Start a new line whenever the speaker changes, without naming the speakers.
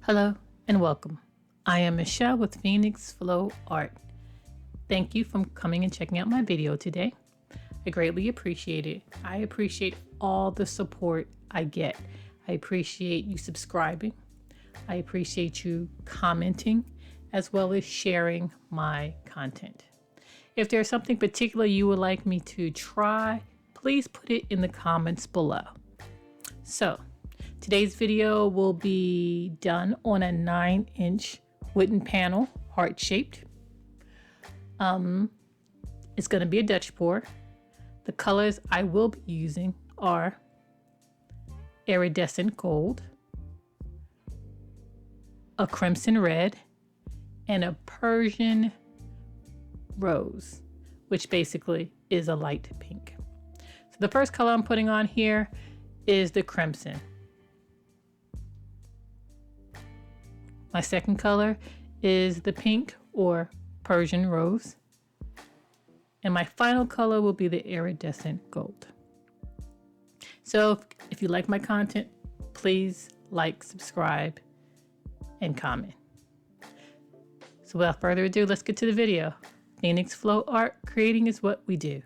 Hello and welcome. I am Michelle with Phoenix Flow Art. Thank you for coming and checking out my video today. I greatly appreciate it. I appreciate all the support I get. I appreciate you subscribing. I appreciate you commenting as well as sharing my content. If there's something particular you would like me to try, please put it in the comments below. So, today's video will be done on a 9-inch wooden panel, heart-shaped. It's going to be a Dutch pour. The colors I will be using are iridescent gold, a crimson red, and a Persian rose, which basically is a light pink. So the first color I'm putting on here is the crimson. My second color is the pink or Persian rose. And my final color will be the iridescent gold. So if you like my content, please like, subscribe, and comment. So without further ado, let's get to the video. Phoenix Flow Art, creating is what we do.